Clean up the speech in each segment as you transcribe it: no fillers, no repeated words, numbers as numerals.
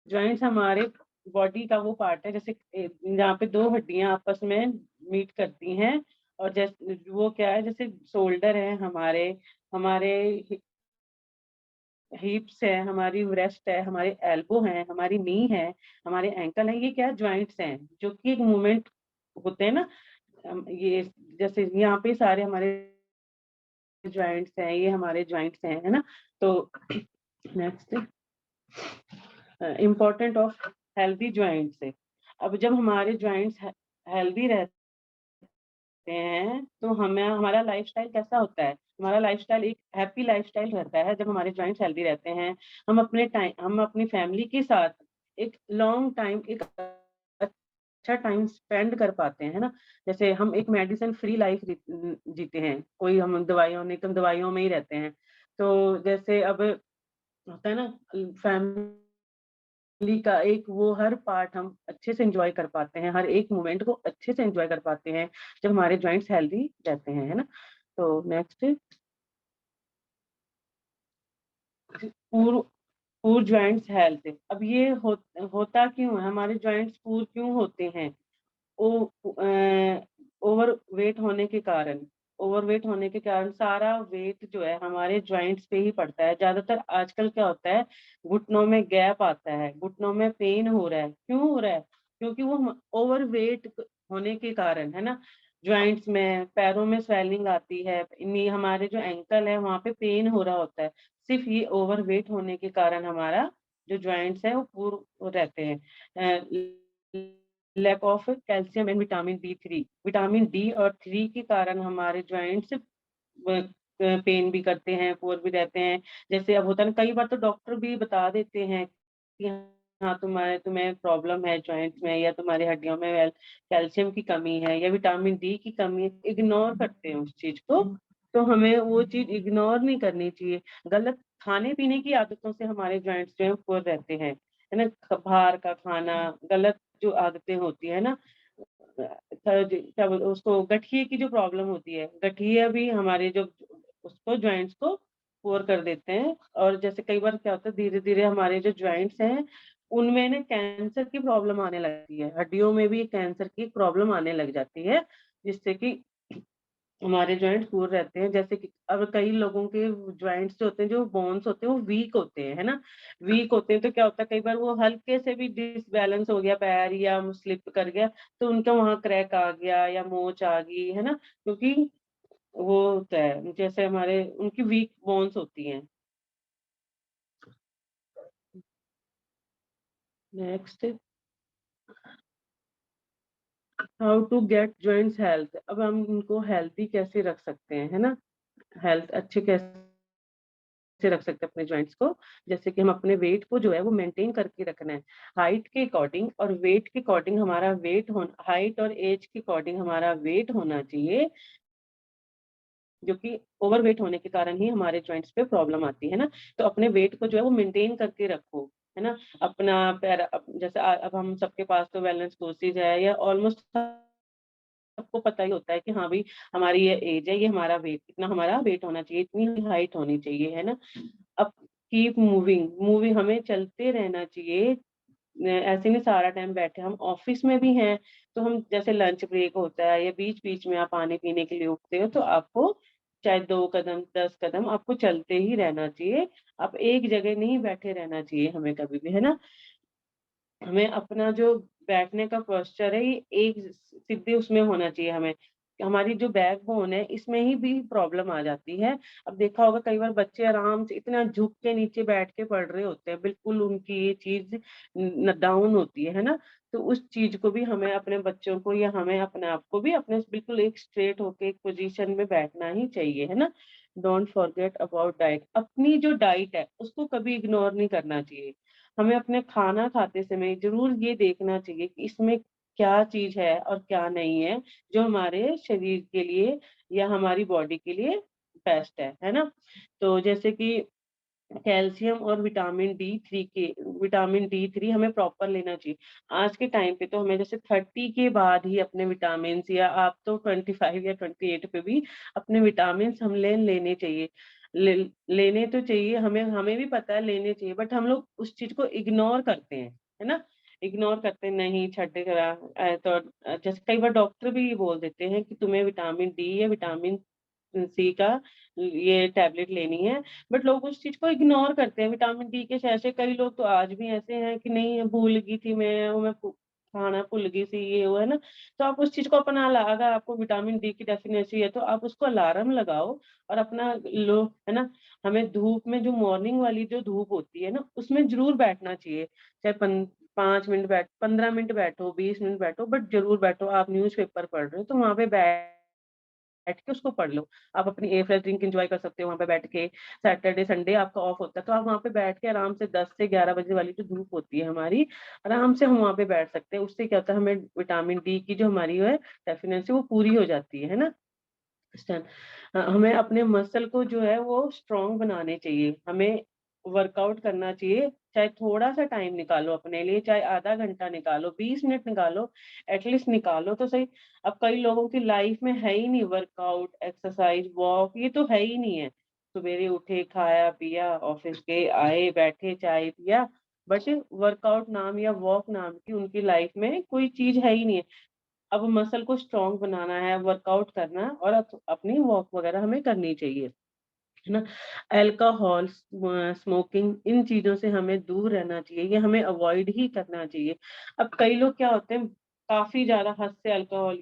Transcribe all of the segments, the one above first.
Joints हमारे body का वो पार्ट है, जैसे जहाँ पे दो हड्डियां आपस में मीट करती हैं, और जैसे वो क्या है, जैसे शोल्डर है हमारे, हमारे हिप्स है, हमारी ब्रेस्ट है, हमारे एल्बो है, हमारी नी है, हमारे एंकल है, ये क्या है, ज्वाइंट्स हैं, जो कि एक मूवमेंट होते हैं ना। ये जैसे यहाँ पे सारे हमारे ज्वाइंट्स हैं, ये हमारे ज्वाइंट्स हैं, है ना। तो next, important of healthy joints है। अब जब हमारे ज्वाइंट्स हेल्दी रहते हैं तो हमें हमारा लाइफस्टाइल कैसा होता है, हमारा लाइफस्टाइल एक हैप्पी लाइफस्टाइल रहता है जब हमारे जॉइंट्स हेल्दी रहते हैं। हम अपनी फैमिली के साथ एक लॉन्ग टाइम, एक अच्छा टाइम स्पेंड कर पाते हैं, है ना। जैसे हम एक मेडिसिन फ्री लाइफ जीते हैं, कोई हम दवाइयों नहीं, तो हम दवाइयों में ही रहते हैं। तो जैसे अब होता है ना, फैमिली का एक वो हर पार्ट हम अच्छे से एंजॉय कर पाते हैं, हर एक मोमेंट को अच्छे से एंजॉय कर पाते हैं जब हमारे जॉइंट्स हेल्दी रहते हैं, है ना। तो नेक्स्ट, पूर पूर जॉइंट्स हेल्थ। अब ये होता क्यों है, हमारे जॉइंट्स पूर क्यों होते हैं? ओवर वेट होने के कारण, ओवरवेट होने के कारण सारा वेट जो है हमारे जॉइंट्स पे ही पड़ता है। ज्यादातर आजकल क्या होता है, घुटनों में गैप आता है, घुटनों में पेन हो रहा है, क्यों हो रहा है? क्योंकि वो ओवरवेट होने के कारण, है ना। जॉइंट्स में, पैरों में स्वेलिंग आती है, इन्हीं हमारे जो एंकल है वहां पे पेन हो रहा होता है, सिर्फ ये ओवरवेट होने के कारण हमारा जो जॉइंट्स है वो पूर्ण रहते हैं। Lack of calcium and vitamin D3, vitamin D और 3 के कारण हमारे जॉइंट्स पेन भी करते हैं, पुअर भी रहते हैं। जैसे अब होता है ना, कई बार तो डॉक्टर भी बता देते हैं कि हाँ, तुम्हें प्रॉब्लम है जॉइंट्स में, या तुम्हारी हड्डियों में कैल्शियम की कमी है या विटामिन D की कमी है, इग्नोर करते हैं उस चीज को। तो हमें वो चीज इग्नोर नहीं करनी चाहिए। गलत खाने पीने की आदतों से हमारे जॉइंट्स जो है पुअर रहते हैं, है ना। बाहर का खाना, गलत जो आदतें होती है ना, क्या बोलते उसको, गठिए की जो प्रॉब्लम होती है, गठिया भी हमारे जो उसको जॉइंट्स को पुअर कर देते हैं। और जैसे कई बार क्या होता है, धीरे धीरे हमारे जो जॉइंट्स हैं उनमें ना कैंसर की प्रॉब्लम आने लगती है, हड्डियों में भी कैंसर की प्रॉब्लम आने लग जाती है, जिससे कि हमारे जॉइंट्स दूर रहते हैं। जैसे कि अब कई लोगों के जॉइंट्स जो होते हैं, जो बोन्स होते हैं वो वीक होते हैं, है ना। वीक होते हैं तो क्या होता है, कई बार वो हल्के से भी डिसबैलेंस हो गया पैर या स्लिप कर गया, तो उनका वहां क्रैक आ गया या मोच आ गई, है ना। क्योंकि वो होता है, जैसे हमारे उनकी वीक बोन्स होती हैं। Next, how to get joints health. अब हम उनको हेल्थी कैसे रख सकते हैं, है ना, हेल्थ अच्छे कैसे रख सकते हैं अपने जॉइंट्स को। जैसे कि हम अपने वेट को जो है वो मेंटेन करके रखना है, हाइट के अकॉर्डिंग और वेट के अकॉर्डिंग हमारा वेट हो, हाइट और एज के अकॉर्डिंग हमारा वेट होना चाहिए, जो कि ओवरवेट होने के कारण ही हमारे जॉइंट्स पे प्रॉब्लम आती है ना। तो अपने वेट को जो है वो मेंटेन करके रखो, है ना। अपना जैसे अब हम सबके पास तो वेलनेस कोर्सेज है, या ऑलमोस्ट सबको पता ही होता है कि हाँ भाई, हमारी ये एज है, ये हमारा वेट, इतना हमारा वेट होना चाहिए, इतनी हाइट होनी चाहिए, है ना। अब कीप मूविंग, हमें चलते रहना चाहिए। ऐसे नहीं सारा टाइम बैठे, हम ऑफिस में भी हैं तो हम जैसे लंच ब्रेक होता है या बीच बीच में आप पानी पीने के लिए उठते हो, तो आपको चाहे 2 कदम 10 कदम आपको चलते ही रहना चाहिए। आप एक जगह नहीं बैठे रहना चाहिए हमें कभी भी, है ना। हमें अपना जो बैठने का पोस्चर है ये एक सीधे उसमें होना चाहिए हमें। हमारी जो बैकबोन है इसमें ही भी प्रॉब्लम आ जाती है। अब देखा होगा कई बार बच्चे आराम से इतना झुक के नीचे बैठ के पढ़ रहे होते हैं, बिल्कुल उनकी ये चीज डाउन होती है ना। तो उस चीज को भी हमें अपने बच्चों को या हमें अपने आप को भी अपने बिल्कुल एक स्ट्रेट होके एक पोजीशन में बैठना ही चाहिए, है ना। डोंट फॉरगेट अबाउट डाइट, अपनी जो डाइट है उसको कभी इग्नोर नहीं करना चाहिए। हमें अपने खाना खाते समय ज़रूर ये देखना चाहिए कि इसमें क्या चीज़ है और क्या नहीं है, जो हमारे शरीर के लिए या हमारी बॉडी के लिए बेस्ट है ना? तो जैसे कि कैल्शियम और विटामिन डी थ्री हमें प्रॉपर लेना चाहिए। आज के टाइम पे तो हमें जैसे 30 के बाद ही अपने विटामिन्स, या आप तो 25 या 28 पे भी अपने विटामिन्स हम लेने चाहिए। लेने तो चाहिए, हमें भी पता है लेने चाहिए, बट हम लोग उस चीज़ को इग्नोर करते हैं, है ना? इग्नोर करते हैं, नहीं छड्डे करा तो जैसे कई बार डॉक्टर भी ये बोल देते हैं कि तुम्हें विटामिन डी या विटामिन सी का ये टैबलेट लेनी है, बट लोग उस चीज़ को इग्नोर करते हैं। विटामिन डी के ऐसे कई लोग तो आज भी ऐसे हैं कि नहीं भूल गई थी मैं खाना भूल गई थी, ये वो है ना? तो आप उस चीज़ को अपना ला अगर आपको विटामिन डी की डेफ़िशिएंसी है तो आप उसको अलार्म लगाओ और अपना लो, है ना? हमें धूप में जो मॉर्निंग वाली जो धूप होती है ना, उसमें ज़रूर बैठना चाहिए। चाहे 5 मिनट 15 मिनट बैठो, 20 मिनट बैठो, बट ज़रूर बैठो। आप न्यूज़पेपर पढ़ रहे हो तो वहाँ पे बैठ के उसको पढ़ लो। आप अपनी ए फ्रेश ड्रिंक एन्जॉय कर सकते हो वहाँ पे बैठ के। सैटरडे, संडे आपका ऑफ होता है, तो आप वहाँ पे बैठ के आराम से 10 से 11 बजे वाली जो धूप होती है हमारी, आराम से हम वहाँ पे बैठ सकते हैं। उससे क्या होता है हमें विटामिन डी की जो हमारी है डेफ़िनेंसी वो पूरी हो जाती है ना? स्टन हमें अपने मसल को जो है वो स्ट्रॉन्ग बनाने चाहिए। हमें वर्कआउट करना चाहिए, चाहे थोड़ा-सा टाइम निकालो अपने लिए, चाहे आधा घंटा निकालो, 20 मिनट निकालो, एटलीस्ट निकालो तो सही। अब कई लोगों की लाइफ में है ही नहीं वर्कआउट, एक्सरसाइज़, वॉक ये तो है ही नहीं है। सवेरे उठे, खाया-पिया, ऑफ़िस गए, आए, बैठे, चाय पिया, बट वर्कआउट नाम या वॉक नाम की उनकी लाइफ में कोई चीज़ है ही नहीं है। अब मसल को स्ट्रॉन्ग बनाना है, वर्कआउट करना है और अपनी वॉक वगैरह हमें करनी चाहिए, है ना? अल्कोहल, स्मोकिंग इन चीज़ों से हमें दूर रहना चाहिए, ये हमें अवॉइड ही करना चाहिए। अब कई लोग क्या होते हैं, काफ़ी ज़्यादा हद से अल्कोहल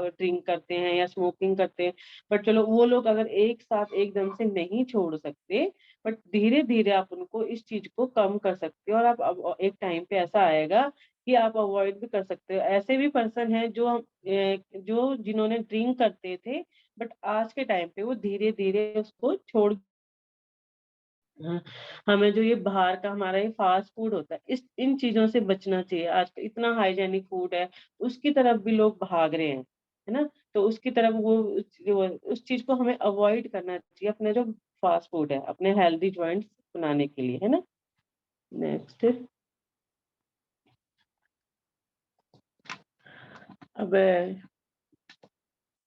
ड्रिंक करते हैं या स्मोकिंग करते हैं, बट चलो वो लोग अगर एक साथ एकदम से नहीं छोड़ सकते, बट धीरे-धीरे आप उनको इस चीज़ को कम कर सकते हो और आप अब एक टाइम पे ऐसा आएगा कि आप अवॉइड भी कर सकते हो। ऐसे भी पर्सन हैं जो जिन्होंने ड्रिंक करते थे, बट आज के टाइम पे वो धीरे-धीरे उसको छोड़ हाँ, हमें जो ये बाहर का हमारा ये फ़ास्ट फ़ूड होता है, इस इन चीज़ों से बचना चाहिए। आजकल इतना हाइजीनिक फ़ूड है, उसकी तरफ भी लोग भाग रहे हैं, है ना? तो उसकी तरफ उस चीज़ को हमें अवॉइड करना चाहिए, अपना जो फ़ास्ट फ़ूड है, अपने हेल्दी जॉइंट्स बनाने के लिए, है ना? नेक्स्ट अब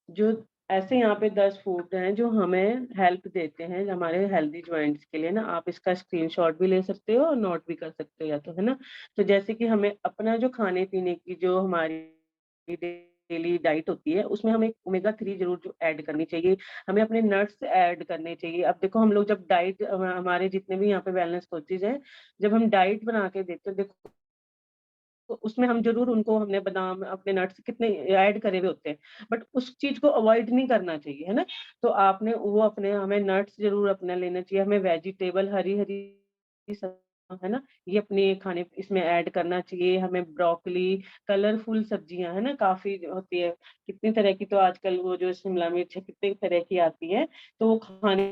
जो ऐसे यहाँ पे 10 फूड हैं जो हमें हेल्प देते हैं हमारे हेल्दी जॉइंट्स के लिए ना, आप इसका स्क्रीनशॉट भी ले सकते हो और नोट भी कर सकते हो या तो, है ना? तो जैसे कि हमें अपना जो खाने-पीने की जो हमारी डेली डाइट होती है, उसमें हमें ओमेगा 3 ज़रूर जो ऐड करनी चाहिए। हमें अपने नट्स ऐड करने चाहिए। अब देखो हम लोग जब डाइट हमारे जितने भी यहाँ पे वेलनेस कोचेज़ हैं, जब हम डाइट बना के देते हैं देखो तो उसमें हम ज़रूर उनको हमने बादाम, अपने नट्स कितने ऐड करे हुए होते हैं, बट उस चीज़ को अवॉइड नहीं करना चाहिए, है ना? तो आपने वो अपने हमें नट्स ज़रूर अपना लेना चाहिए, हमें वेजिटेबल हरी-हरी स है ना? ये अपने खाने इसमें ऐड करना चाहिए, हमें ब्रोकोली, कलरफुल सब्जियाँ, है ना? काफ़ी होती है, कितनी तरह की तो आजकल वो जो शिमला मिर्च है, कितने तरह की आती हैं, तो वो खाने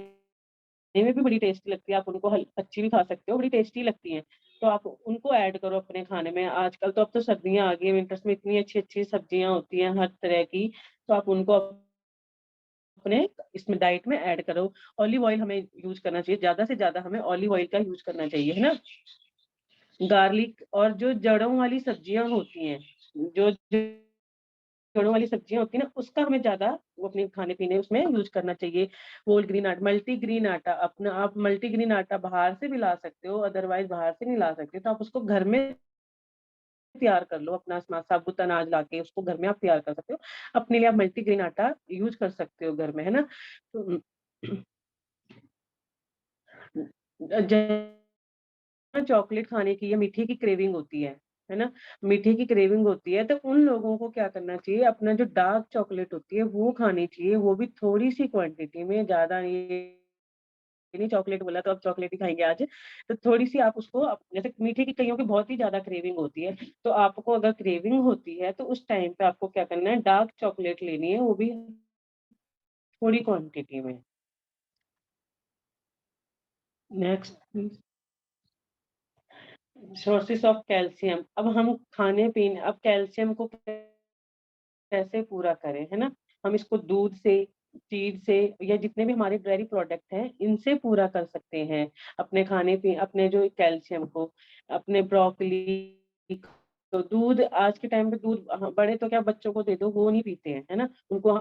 में भी बड़ी टेस्टी लगती है, आप उनको कच्ची भी खा सकते हो, बड़ी टेस्टी लगती हैं। तो आप उनको ऐड करो अपने खाने में। आजकल तो अब तो सर्दियाँ आ गई हैं, विंटर्स में इतनी अच्छी-अच्छी सब्जियाँ होती हैं हर तरह की, तो आप उनको अपने इसमें डाइट में ऐड करो। ऑलिव ऑयल हमें यूज़ करना चाहिए, ज़्यादा से ज़्यादा हमें ऑलिव ऑयल का यूज़ करना चाहिए, है ना? गार्लिक और जो जड़ों वाली सब्जियाँ होती हैं, जो जड़ों वाली सब्जियाँ होती हैं ना, उसका हमें ज़्यादा वो अपने खाने-पीने उसमें यूज़ करना चाहिए। होल ग्रेन मल्टीग्रेन आटा अपना आप मल्टीग्रेन आटा बाहर से भी ला सकते हो, अदरवाइज़ बाहर से नहीं ला सकते, तो आप उसको घर में तैयार कर लो, अपना साबूत अनाज लाके उसको घर में आप तैयार कर सकते हो। अपने लिए आप मल्टीग्रेन आटा यूज़ कर सकते हो घर में, है ना? तो चॉकलेट खाने की या मीठे की क्रेविंग होती है ना? मीठे की क्रेविंग होती है, तो उन लोगों को क्या करना चाहिए, अपना जो डार्क चॉकलेट होती है, वो खानी चाहिए, वो भी थोड़ी-सी क्वांटिटी में, ज़्यादा नहीं चॉकलेट बोला तो अब चॉकलेट ही खाएँगे आज। तो थोड़ी-सी आप उसको जैसे मीठे की कइयों की बहुत ही ज़्यादा क्रेविंग होती है, तो आपको अगर क्रेविंग होती है, तो उस टाइम पे आपको क्या करना है, डार्क चॉकलेट लेनी है, वो भी थोड़ी क्वांटिटी में। नेक्स्ट सोर्सेस ऑफ कैल्शियम अब हम खाने-पीने अब कैल्शियम को कैसे पूरा करें, है ना? हम इसको दूध से, चीज़ से या जितने भी हमारे डेयरी प्रोडक्ट हैं, इनसे पूरा कर सकते हैं। अपने जो कैल्शियम को, अपने ब्रोकोली तो दूध आज के टाइम पे दूध बड़े तो क्या बच्चों को दे दो वो नहीं पीते हैं, है ना? उनको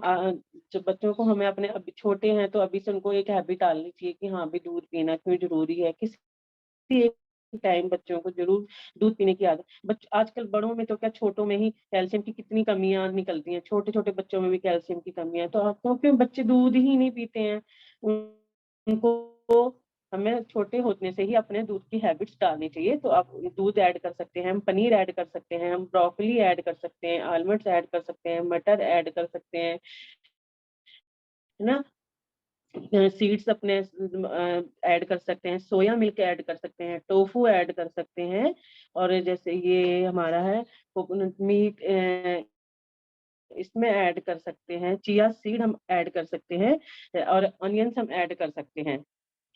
जब बच्चों को हमें अपने अभी छोटे हैं तो अभी से उनको एक हैबिट डालनी चाहिए कि हाँ, अभी दूध पीना क्यों ज़रूरी है। किसी एक टाइम बच्चों को ज़रूर दूध पीने की आदत आजकल बड़ों में तो क्या छोटों में ही कैल्शियम की कितनी कमियाँ निकलती हैं, छोटे-छोटे बच्चों में भी कैल्शियम की कमी है, तो क्योंकि बच्चे दूध ही नहीं पीते हैं। उनको हमें छोटे होने से ही अपने दूध की हैबिट्स डालनी चाहिए। तो आप दूध ऐड कर सकते हैं, हम पनीर ऐड कर सकते हैं, हम ब्रोकोली ऐड कर सकते हैं, आलमंड्स ऐड कर सकते हैं, मटर ऐड कर सकते हैं, है ना? सीड्स अपने ऐड कर सकते हैं, सोया मिल्क ऐड कर सकते हैं, टोफू ऐड कर सकते हैं और जैसे ये हमारा है कोकोनट मीट इसमें ऐड कर सकते हैं, चिया सीड हम ऐड कर सकते हैं और अनियन्स हम ऐड कर सकते हैं।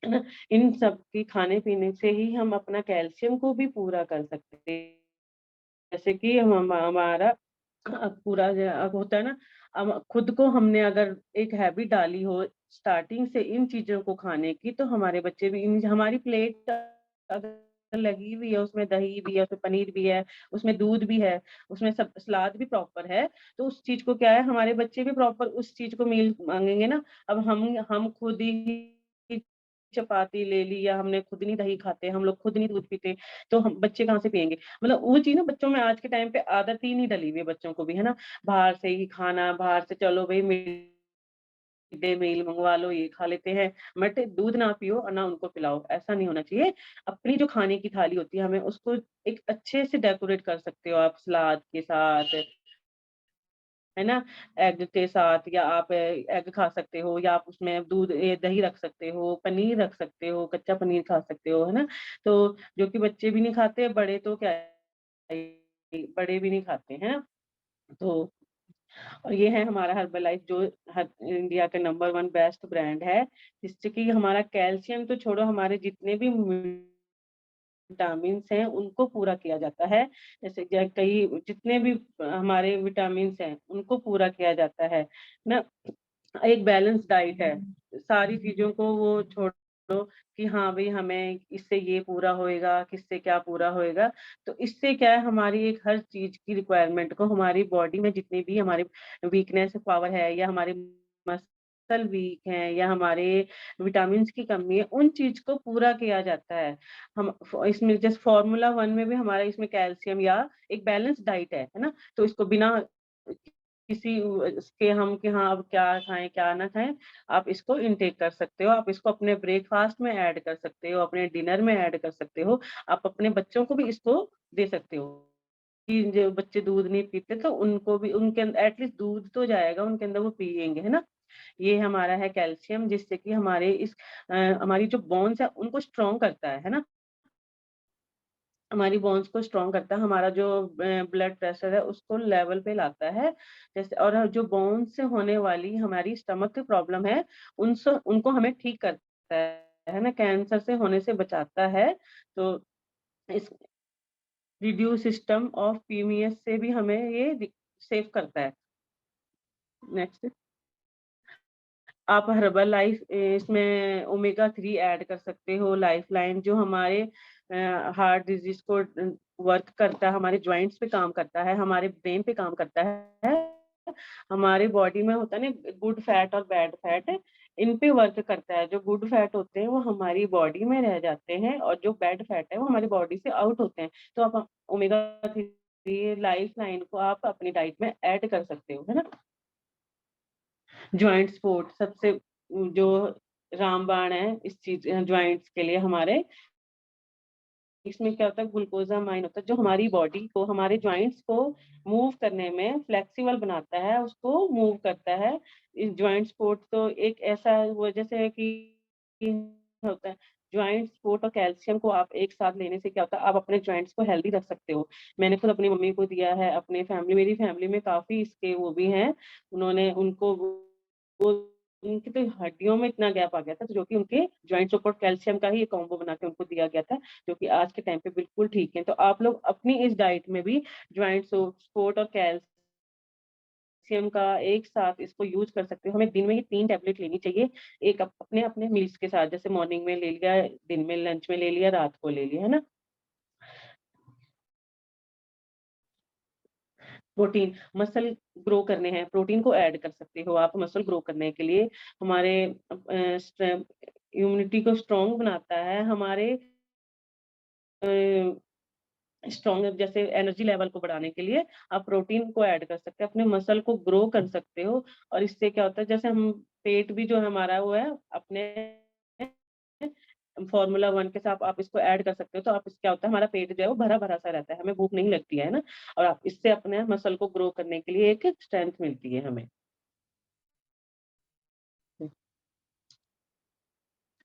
है ना? इन सब की खाने-पीने से ही हम अपना कैल्शियम को भी पूरा कर सकते हैं। जैसे कि हमारा पूरा अब होता है ना, अब खुद को हमने अगर एक हैबिट डाली हो स्टार्टिंग से इन चीज़ों को खाने की, तो हमारे बच्चे भी इन हमारी प्लेट अगर लगी हुई है, उसमें दही भी है, उसमें पनीर भी है, उसमें दूध भी है, उसमें सब सलाद भी प्रॉपर है, तो उस चीज़ को क्या है हमारे बच्चे भी प्रॉपर उस चीज़ को मील माँगेंगे ना। अब हम खुद ही चपाती ले ली या हमने खुद नहीं दही खाते, हम लोग खुद नहीं दूध पीते, तो हम बच्चे कहाँ से पिएँगे? मतलब वो चीज़ ना बच्चों में आज के टाइम पे आदत ही नहीं डली हुई है बच्चों को भी, है ना? बाहर से ही खाना, बाहर से चलो भई मिड डे मील मँगवा लो, ये खा लेते हैं, बट दूध ना पियो और ना उनको पिलाओ, ऐसा नहीं होना चाहिए। अपनी जो खाने की थाली होती है, हमें उसको एक अच्छे से डेकोरेट कर सकते हो आप सलाद के साथ, है ना? एग के साथ या आप एग खा सकते हो या आप उसमें दही रख सकते हो, पनीर रख सकते हो, कच्चा पनीर खा सकते हो, है ना? तो जो कि बच्चे भी नहीं खाते, बड़े तो क्या ही बड़े भी नहीं खाते, हैं ना? तो और ये है हमारा हर्बलाइफ जो हर इंडिया का नंबर 1 बेस्ट ब्रांड है, जिससे कि हमारा कैल्शियम तो छोड़ो हमारे जितने भी विटामिन्स हैं, उनको पूरा किया जाता है। जैसे कई जितने भी हमारे विटामिन्स हैं, उनको पूरा किया जाता है ना? एक बैलेंस डाइट है। सारी चीज़ों को वो छोड़ो कि हाँ भई हमें इससे ये पूरा होएगा, किससे क्या पूरा होएगा। तो इससे क्या है हमारी एक हर चीज़ की रिक्वायरमेंट को हमारी बॉडी में जितनी भी हमारे वीकनेस पावर है या हमारे मसल वीक हैं या हमारे विटामिन्स की कमी है, उन चीज़ को पूरा किया जाता है। हम फ इसमें जैसे फ़ॉर्मूला 1 में भी हमारा इसमें कैल्शियम या एक बैलेंस डाइट है ना? तो इसको बिना किसी इसके हम कि हाँ, अब क्या खाएँ, क्या ना खाएँ, आप इसको इनटेक कर सकते हो। आप इसको अपने ब्रेकफ़ास्ट में ऐड कर सकते हो, अपने डिनर में ऐड कर सकते हो। आप अपने बच्चों को भी इसको दे सकते हो, कि जो बच्चे दूध नहीं पीते तो उनको भी उनके एट लीस्ट दूध तो जाएगा, उनके अंदर वो पिएँगे, है ना? ये हमारा है कैल्शियम जिससे कि हमारी जो बोन्स है उनको स्ट्रॉन्ग करता है ना? हमारी बोन्स को स्ट्रॉन्ग करता है, हमारा जो ब्लड प्रेशर है उसको लेवल पे लाता है। जैसे और जो बोन्स से होने वाली हमारी स्टमक की प्रॉब्लम है, उनको हमें ठीक करता है ना? कैंसर से होने से बचाता है। तो इस रिड्यूस सिस्टम ऑफ पीएमएस से भी हमें ये सेव करता है। नेक्स्ट आप हर्बल लाइफ इसमें ओमेगा 3 ऐड कर सकते हो, लाइफलाइन जो हमारे हार्ट डिजीज़ को वर्क करता है, हमारे जॉइंट्स पे काम करता है, हमारे ब्रेन पे काम करता है। हमारे बॉडी में होता है ना गुड फैट और बैड फैट, इन पे वर्क करता है। जो गुड फैट होते हैं वो हमारी बॉडी में रह जाते हैं और जो बैड फैट है वो हमारी बॉडी से आउट होते हैं। तो आप ओमेगा 3 लाइफलाइन को आप अपनी डाइट में ऐड कर सकते हो, है ना? जॉइंट सपोर्ट सबसे जो रामबाण है इस चीज़ जॉइंट्स के लिए हमारे, इसमें क्या होता है ग्लूकोज़ामाइन होता है जो हमारी बॉडी को, हमारे जॉइंट्स को मूव करने में फ्लेक्सिबल बनाता है, उसको मूव करता है। इस जॉइंट सपोर्ट तो एक ऐसा वजह से है कि होता है, जॉइंट सपोर्ट और कैल्शियम को आप एक साथ लेने से क्या होता है, आप अपने जॉइंट्स को हेल्दी रख सकते हो। मैंने खुद अपनी मम्मी को दिया है, अपने फैमिली मेरी फैमिली में काफ़ी इसके वो भी हैं, उन्होंने उनको वो उनकी तो हड्डियों में इतना गैप आ गया था, तो जो कि उनके जॉइंट सपोर्ट कैल्शियम का ही एक कॉम्बो बना के उनको दिया गया था, जो कि आज के टाइम पे बिल्कुल ठीक है। तो आप लोग अपनी इस डाइट में भी जॉइंट सपोर्ट और कैल्शियम का एक साथ इसको यूज़ कर सकते हो। हमें दिन में ही 3 टैबलेट लेनी चाहिए, एक अपने-अपने मील्स के साथ, जैसे मॉर्निंग में ले लिया, दिन में लंच में ले लिया, रात को ले लिया, है ना? प्रोटीन मसल ग्रो करने हैं, प्रोटीन को ऐड कर सकते हो आप मसल ग्रो करने के लिए। हमारे इम्यूनिटी को स्ट्रॉन्ग बनाता है, हमारे स्ट्रॉन्ग जैसे एनर्जी लेवल को बढ़ाने के लिए आप प्रोटीन को ऐड कर सकते हैं, अपने मसल को ग्रो कर सकते हो। और इससे क्या होता है, जैसे हम पेट भी जो हमारा वो है अपने फ़ॉर्मूला 1 के साथ आप इसको ऐड कर सकते हो, तो आप इससे क्या होता है हमारा पेट जो है वो भरा-भरा सा रहता है, हमें भूख नहीं लगती है ना? और आप इससे अपने मसल को ग्रो करने के लिए एक स्ट्रेंथ मिलती है हमें।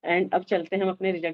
एंड अब चलते हैं हम अपने रिजल्ट